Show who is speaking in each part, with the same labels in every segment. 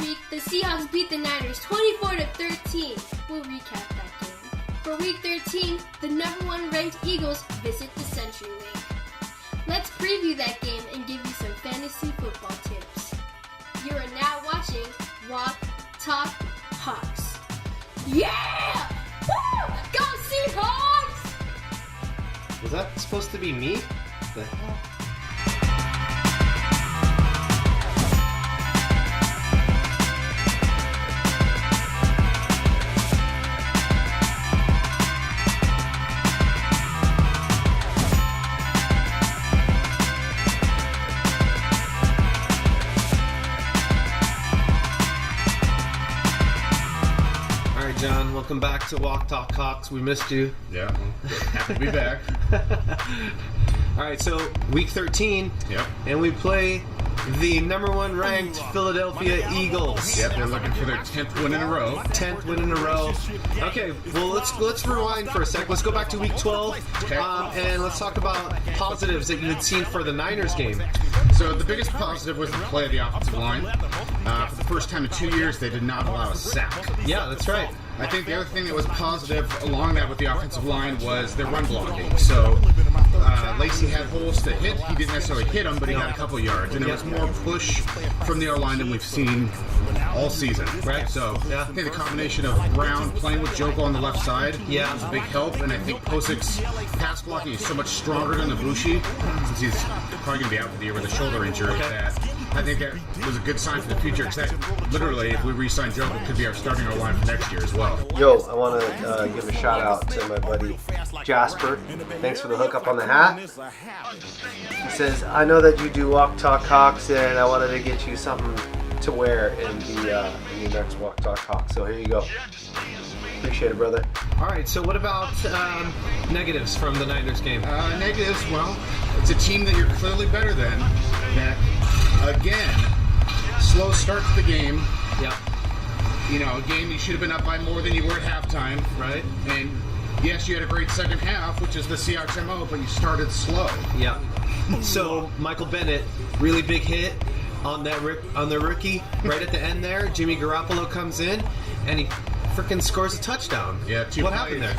Speaker 1: week, the Seahawks beat the Niners 24-13. We'll recap that game. For week 13, the number 1 ranked Eagles visit the CenturyLink. Let's preview that game and give you some fantasy football tips. You are now watching Walk, Talk, Hawks. Yeah! Woo! Go Seahawks!
Speaker 2: Was that supposed to be me? The hell? John, welcome back to Walk Talk Hawks. We missed you.
Speaker 3: Yeah, happy to be back.
Speaker 2: All right, so week 13,
Speaker 3: Yep.
Speaker 2: And we play the number 1 ranked Philadelphia Eagles.
Speaker 3: Yep, they're looking for their 10th win in a row.
Speaker 2: 10th win in a row. Okay, well let's rewind for a sec. Let's go back to week 12,
Speaker 3: Okay.
Speaker 2: and let's talk about positives that you had seen for the Niners game.
Speaker 3: So the biggest positive was the play of the offensive line. For the first time in 2 years, they did not allow a sack.
Speaker 2: Yeah, that's right.
Speaker 3: I think the other thing that was positive along that with the offensive line was their run blocking. So Lacey had holes to hit. He didn't necessarily hit them, but he got a couple yards. And it was more push from the O-line than we've seen all season.
Speaker 2: Right.
Speaker 3: So
Speaker 2: Yeah.
Speaker 3: I think the combination of Brown playing with Joko on the left side
Speaker 2: Yeah.
Speaker 3: was a big help. And I think Posic's pass blocking is so much stronger than the Bushi, since he's probably going to be out for the year with a shoulder injury.
Speaker 2: Okay.
Speaker 3: That I think that was a good sign for the future. Because that literally, if we re-sign Joko, could be our starting O-line for next year as well.
Speaker 4: Yo, I want to give a shout out to my buddy Jasper. Thanks for the hookup on the hat. He says, I know that you do Walk Talk Hawks, and I wanted to get you something to wear in the next Walk Talk Hawks. So here you go. Appreciate it, brother.
Speaker 2: All right, so what about negatives from the Niners game?
Speaker 3: Negatives, well, it's a team that you're clearly better than. That, again, slow start to the game.
Speaker 2: Yeah.
Speaker 3: You know, a game you should have been up by more than you were at halftime.
Speaker 2: Right.
Speaker 3: And yes, you had a great second half, which is the Seahawks MO, but you started slow.
Speaker 2: Yeah. So Michael Bennett, really big hit on that on the rookie right at the end there. Jimmy Garoppolo comes in and he freaking scores a touchdown.
Speaker 3: Yeah,
Speaker 2: What happened there?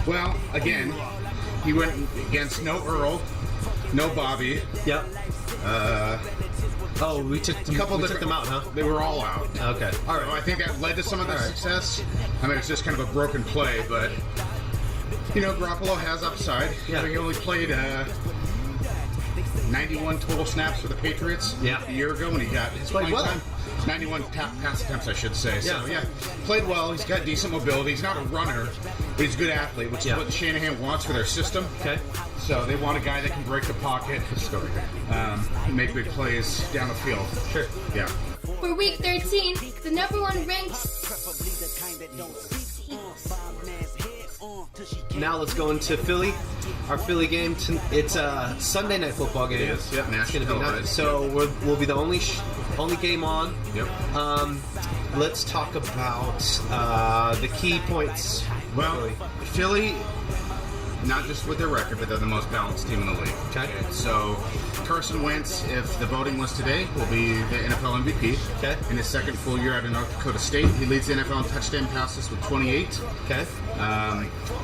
Speaker 3: Well, again, he went against no Earl, no Bobby.
Speaker 2: Yep. We took them out, huh?
Speaker 3: They were all out.
Speaker 2: Okay. All
Speaker 3: So I
Speaker 2: right.
Speaker 3: think that led to some of their success. I mean, it's just kind of a broken play, but you know, Garoppolo has upside.
Speaker 2: Yeah.
Speaker 3: He only played 91 total snaps for the Patriots
Speaker 2: Yeah.
Speaker 3: a year ago when he got his
Speaker 2: Played
Speaker 3: playing
Speaker 2: well.
Speaker 3: time. 91 pass attempts, I should say. So,
Speaker 2: Yeah.
Speaker 3: yeah, played well. He's got decent mobility. He's not a runner, but he's a good athlete, which
Speaker 2: Yeah.
Speaker 3: is what Shanahan wants for their system.
Speaker 2: Okay.
Speaker 3: So they want a guy that can break the pocket, make big plays down the field.
Speaker 2: Sure.
Speaker 3: Yeah.
Speaker 1: For week 13, the number 1 ranked
Speaker 2: Now let's go into Philly. Our Philly game. It's a Sunday night football game.
Speaker 3: It is, yeah.
Speaker 2: It's going to be
Speaker 3: National
Speaker 2: nice. So we'll be the only game on.
Speaker 3: Yep.
Speaker 2: Let's talk about the key points.
Speaker 3: Well, Philly, not just with their record, but they're the most balanced team in the league.
Speaker 2: Okay.
Speaker 3: So Carson Wentz, if the voting was today, will be the NFL MVP.
Speaker 2: Okay.
Speaker 3: In his second full year out of North Dakota State, he leads the NFL in touchdown passes with 28.
Speaker 2: Okay.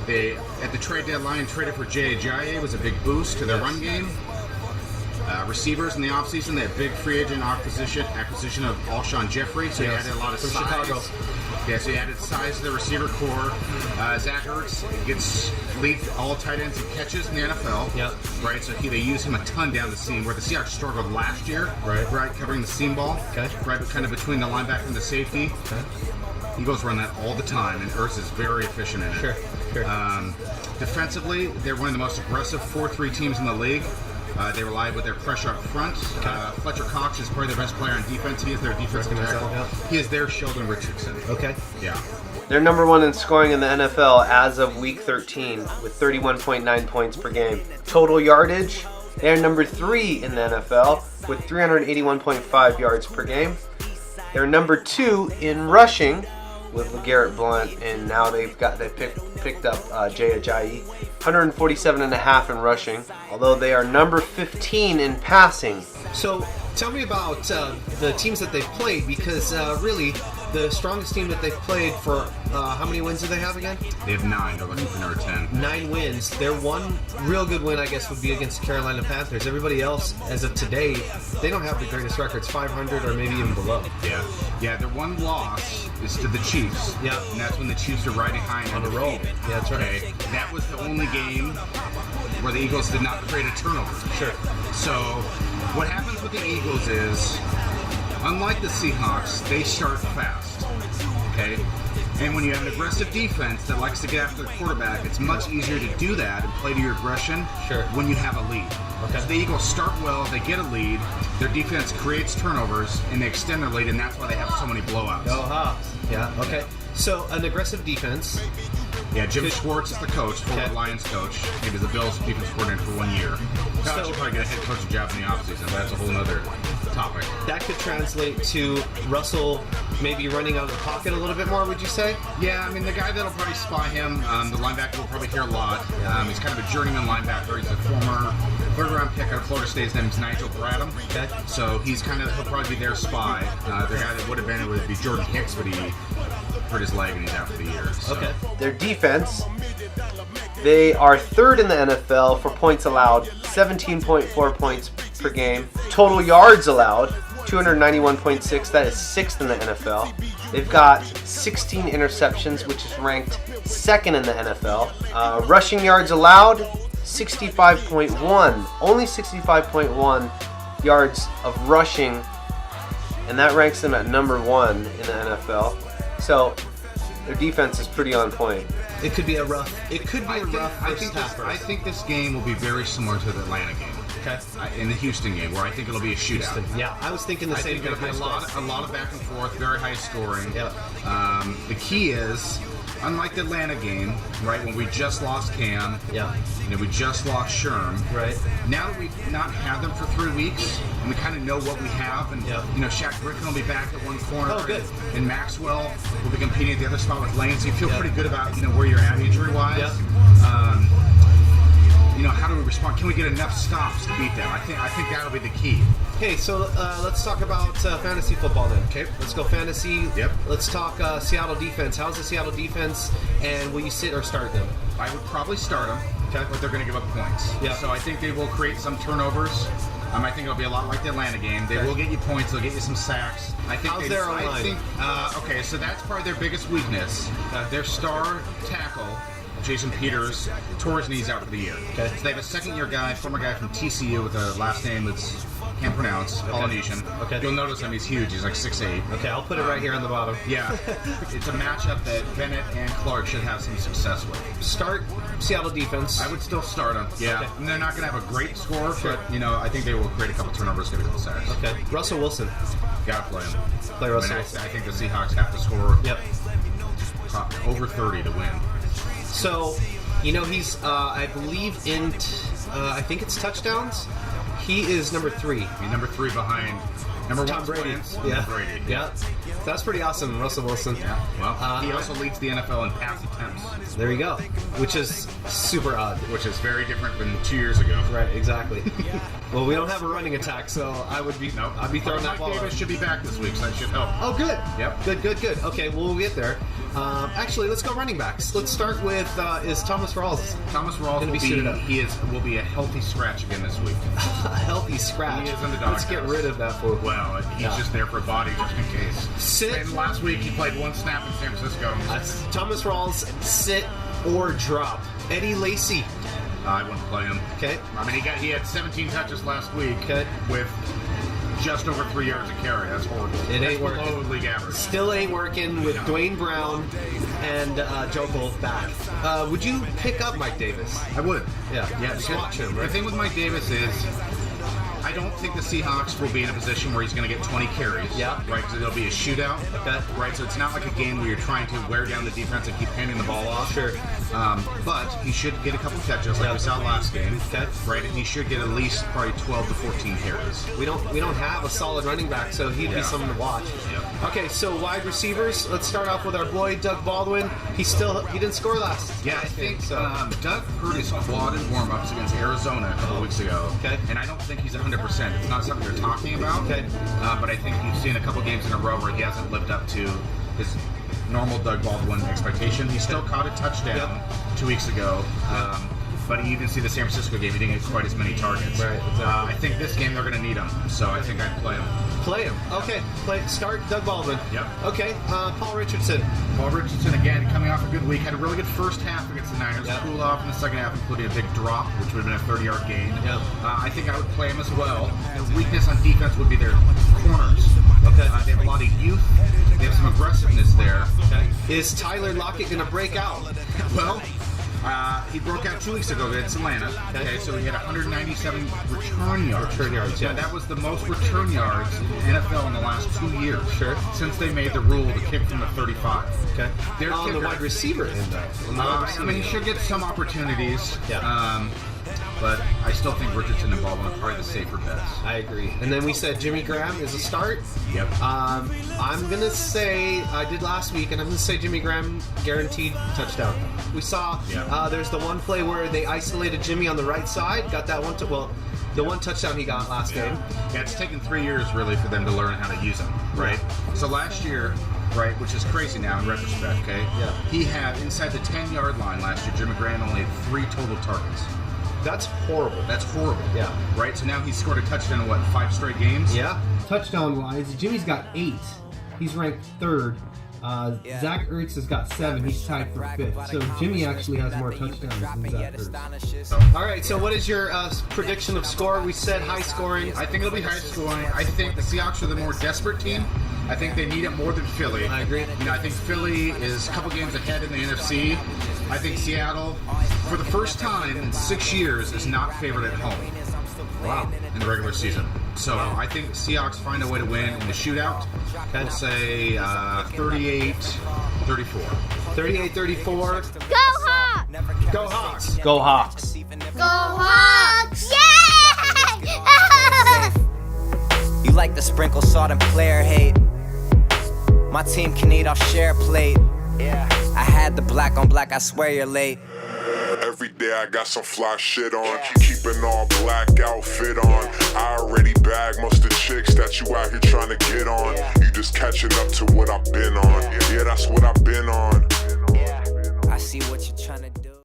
Speaker 3: They at the trade deadline traded for Jay Ajayi, was a big boost to their
Speaker 2: Yes.
Speaker 3: run game. Receivers in the offseason, they had big free agent acquisition of Alshon Jeffrey, so he
Speaker 2: Yes.
Speaker 3: added a lot of
Speaker 2: From
Speaker 3: size.
Speaker 2: Chicago.
Speaker 3: Yeah, so he added size to the receiver core. Zach Ertz leads all tight ends in catches in the NFL.
Speaker 2: Yep.
Speaker 3: Right, so they use him a ton down the seam, where the Seahawks struggled last year.
Speaker 2: Right.
Speaker 3: Right, covering the seam ball.
Speaker 2: Okay.
Speaker 3: Right, but kind of between the linebacker and the safety.
Speaker 2: Okay.
Speaker 3: Eagles run that all the time, and Ertz is very efficient in it.
Speaker 2: Sure.
Speaker 3: Defensively, they're one of the most aggressive 4-3 teams in the league. They rely with their pressure up front. Fletcher Cox is probably their best player on defense. He is their defensive tackle.
Speaker 2: Yeah.
Speaker 3: He is their Sheldon Richardson.
Speaker 2: Okay.
Speaker 3: Yeah.
Speaker 4: They're number 1 in scoring in the NFL as of week 13 with 31.9 points per game. Total yardage, they're number 3 in the NFL with 381.5 yards per game. They're number 2 in rushing with LeGarrette Blount, and now they picked up Jay Ajayi, 147.5 in rushing, although they are number 15 in passing.
Speaker 2: So Tell me about the teams that they've played, because really the strongest team that they've played for how many wins do they have again?
Speaker 3: They have 9. They're looking for number 10.
Speaker 2: 9 wins. Their one real good win, I guess, would be against the Carolina Panthers. Everybody else, as of today, they don't have the greatest records, 500 or maybe even below.
Speaker 3: Yeah. Their one loss is to the Chiefs.
Speaker 2: Yeah.
Speaker 3: And that's when the Chiefs are riding high
Speaker 2: On a roll.
Speaker 3: undefeated.
Speaker 2: Yeah, that's right.
Speaker 3: Okay. That was the only game where the Eagles did not create a turnover.
Speaker 2: Sure.
Speaker 3: So what happens with the Eagles is, unlike the Seahawks, they start fast. Okay? And when you have an aggressive defense that likes to get after the quarterback, it's much easier to do that and play to your aggression when you have a lead.
Speaker 2: Okay.
Speaker 3: So the Eagles start well, they get a lead, their defense creates turnovers, and they extend their lead, and that's why they have so many blowouts.
Speaker 2: Yeah, okay. So, an aggressive defense.
Speaker 3: Yeah, Jim Schwartz is the coach, former Lions coach. He was the Bills defense coordinator for 1 year. Probably should probably get a head coaching job in the offseason, but that's a whole other topic.
Speaker 2: That could translate to Russell maybe running out of the pocket a little bit more, would you say?
Speaker 3: Yeah, I mean, the guy that'll probably spy him, the linebacker will probably hear a lot. He's kind of a journeyman linebacker. He's a former third-round pick out of Florida State. His name is Nigel Bradham.
Speaker 2: Okay.
Speaker 3: So he'll probably be their spy. The guy that would have been, it would be Jordan Hicks, but he hurt his leg and he's out for the year. So.
Speaker 2: Okay.
Speaker 4: Their defense, they are 3rd in the NFL for points allowed, 17.4 points per game. Total yards allowed, 291.6. That is 6th in the NFL. They've got 16 interceptions, which is ranked 2nd in the NFL. Rushing yards allowed, 65.1. Only 65.1 yards of rushing, and that ranks them at number 1 in the NFL. So their defense is pretty on point.
Speaker 2: It could be a rough. It could be a rough first half.
Speaker 3: I think this game will be very similar to the Atlanta game.
Speaker 2: Okay.
Speaker 3: In the Houston game, where I think it'll be a shootout.
Speaker 2: Yeah, I was thinking the
Speaker 3: I
Speaker 2: same
Speaker 3: think
Speaker 2: thing.
Speaker 3: it'll be a lot of back and forth, very high scoring.
Speaker 2: Yeah.
Speaker 3: The key is, unlike the Atlanta game, right, when we just lost Cam, we just lost Sherm.
Speaker 2: Right.
Speaker 3: Now that we've not had them for 3 weeks, and we kind of know what we have, and Shaq Griffin will be back at one corner.
Speaker 2: Oh, good.
Speaker 3: And Maxwell will be competing at the other spot with Lane, so you feel pretty good about where you're at injury-wise.
Speaker 2: Yeah.
Speaker 3: How do we respond? Can we get enough stops to beat them? I think that'll be the key.
Speaker 2: Okay, so let's talk about fantasy football then. Okay, let's go fantasy.
Speaker 3: Yep.
Speaker 2: Let's talk Seattle defense. How's the Seattle defense, and will you sit or start them?
Speaker 3: I would probably start them, but they're going to give up points.
Speaker 2: Yeah.
Speaker 3: So I think they will create some turnovers. I think it'll be a lot like the Atlanta game. They will get you points. They'll get you some sacks. I think
Speaker 2: How's their O-line?
Speaker 3: Okay, so that's probably their biggest weakness. Their star tackle, Jason Peters, tore his knees out for the year.
Speaker 2: Okay.
Speaker 3: So they have a second-year guy, former guy from TCU with a last name that's can't pronounce, Polynesian.
Speaker 2: Okay.
Speaker 3: You'll notice him, he's huge. He's like 6'8".
Speaker 2: Okay, I'll put it right here on the bottom.
Speaker 3: Yeah. It's a matchup that Bennett and Clark should have some success with.
Speaker 2: Start Seattle defense.
Speaker 3: I would still start them. Yeah.
Speaker 2: Okay.
Speaker 3: And they're not going to have a great score, but, I think they will create a couple turnovers, get a couple sacks.
Speaker 2: Okay. Russell Wilson.
Speaker 3: Got to play him.
Speaker 2: Play Russell Wilson.
Speaker 3: I think the Seahawks have to score over 30 to win.
Speaker 2: So, he's, I believe, I think it's touchdowns. He is number 3.
Speaker 3: He's number 3 behind number
Speaker 2: Tom
Speaker 3: 1
Speaker 2: Brady.
Speaker 3: Brady.
Speaker 2: Yeah. That's pretty awesome, Russell Wilson.
Speaker 3: Yeah. Well, he also leads the NFL in pass attempts.
Speaker 2: There you go. Which is super odd.
Speaker 3: Which is very different than 2 years ago.
Speaker 2: Right, exactly. Well, we don't have a running attack, so I'd be throwing that ball.
Speaker 3: Mike Davis should be back this week, so that should help.
Speaker 2: Oh, good.
Speaker 3: Yep.
Speaker 2: Good. Okay, well, we'll get there. Actually, let's go running backs. Let's start with is Thomas Rawls.
Speaker 3: Thomas Rawls will be a healthy scratch again this week.
Speaker 2: A healthy scratch.
Speaker 3: He is in the doghouse.
Speaker 2: Let's get rid of that for.
Speaker 3: Well, he's just there for a body just in case.
Speaker 2: Sit.
Speaker 3: And last week he played 1 snap in San Francisco.
Speaker 2: Thomas Rawls, sit or drop. Eddie Lacy.
Speaker 3: I wouldn't play him.
Speaker 2: Okay.
Speaker 3: He had 17 touches last week.
Speaker 2: Okay.
Speaker 3: With just over 3 yards a carry. That's horrible.
Speaker 2: It ain't working.
Speaker 3: Below league average.
Speaker 2: Still ain't working with Dwayne Brown and Joko back. Would you pick up Mike Davis?
Speaker 3: I would.
Speaker 2: Yeah. Just watch him. Right?
Speaker 3: The thing with Mike Davis is, I don't think the Seahawks will be in a position where he's going to get 20 carries.
Speaker 2: Yeah.
Speaker 3: Right, because it'll be a shootout.
Speaker 2: Okay.
Speaker 3: Right, so it's not like a game where you're trying to wear down the defense and keep handing the ball off.
Speaker 2: Sure.
Speaker 3: But he should get a couple catches like we saw last game.
Speaker 2: Okay.
Speaker 3: Right, and he should get at least probably 12 to 14 carries.
Speaker 2: We don't have a solid running back, so he'd be someone to watch.
Speaker 3: Yeah.
Speaker 2: Okay, so wide receivers. Let's start off with our boy Doug Baldwin. He didn't score last.
Speaker 3: Yeah, I think
Speaker 2: so.
Speaker 3: Doug hurt his quad in warm-ups against Arizona a couple weeks ago.
Speaker 2: Okay.
Speaker 3: And I don't think he's 100% 100%. It's not something they're talking about.
Speaker 2: Okay.
Speaker 3: But I think you've seen a couple games in a row where he hasn't lived up to his normal Doug Baldwin expectation. He still caught a touchdown 2 weeks ago. But you even see the San Francisco game, he didn't get quite as many targets.
Speaker 2: Right, exactly.
Speaker 3: I think this game they're going to need him, so I think I'd play him.
Speaker 2: Play him. Okay. Start Doug Baldwin.
Speaker 3: Yep.
Speaker 2: Okay. Paul Richardson.
Speaker 3: Paul Richardson, again, coming off a good week, had a really good first half against the Niners.
Speaker 2: Yep.
Speaker 3: Cooled off in the second half, including a big drop, which would have been a 30-yard gain.
Speaker 2: Yep.
Speaker 3: I think I would play him as well. The weakness on defense would be their corners.
Speaker 2: Okay.
Speaker 3: They have a lot of youth. They have some aggressiveness there.
Speaker 2: Okay. Is Tyler Lockett going to break out?
Speaker 3: Well, he broke out 2 weeks ago against Atlanta. Okay, so he had 197 return yards.
Speaker 2: Yeah.
Speaker 3: Now, that was the most return yards in the NFL in the last 2 years.
Speaker 2: Sure.
Speaker 3: Since they made the rule to kick from the 35.
Speaker 2: Okay.
Speaker 3: Their
Speaker 2: On the
Speaker 3: kicker-
Speaker 2: wide receiver end, though.
Speaker 3: I mean, he should get some opportunities.
Speaker 2: Yeah.
Speaker 3: But I still think Richardson and Baldwin are probably the safer bets.
Speaker 2: I agree. And then we said Jimmy Graham is a start.
Speaker 3: Yep.
Speaker 2: I'm going to say, I did last week, and I'm going to say Jimmy Graham guaranteed touchdown. We saw there's the one play where they isolated Jimmy on the right side, got that one, the one touchdown he got last game.
Speaker 3: Yeah, it's taken 3 years, really, for them to learn how to use him, right? So last year, right, which is crazy now in retrospect, okay?
Speaker 2: Yeah.
Speaker 3: He had, inside the 10-yard line last year, Jimmy Graham only had 3 total targets.
Speaker 2: That's horrible.
Speaker 3: That's horrible.
Speaker 2: Yeah.
Speaker 3: Right? So now he's scored a touchdown in, 5 straight games?
Speaker 2: Yeah.
Speaker 5: Touchdown-wise, Jimmy's got 8. He's ranked 3rd. Zach Ertz has got 7. He's tied for 5th. So Jimmy actually has more touchdowns than Zach Ertz.
Speaker 2: All right, so what is your prediction of score? We said high scoring.
Speaker 3: I think it'll be high scoring. I think the Seahawks are the more desperate team. I think they need it more than Philly.
Speaker 2: I agree.
Speaker 3: You know, I think Philly is a couple games ahead in the NFC. I think Seattle, for the first time in 6 years, is not favored at home. Wow. In the regular season. So I think Seahawks find a way to win in the shootout. I'll say 38-34.
Speaker 2: 38-34.
Speaker 6: Go Hawks!
Speaker 2: Go Hawks.
Speaker 4: Go Hawks.
Speaker 6: Go Hawks! Yeah!
Speaker 7: You like to sprinkle salt and player hate. My team can eat off share plate. Yeah. I had the black on black, I swear you're late.
Speaker 8: Every day I got some fly shit on. Keep an all black outfit on. I already bagged most of the chicks that you out here trying to get on. You just catching up to what I've been on. Yeah, that's what I've been on.
Speaker 7: I see what you're trying to do.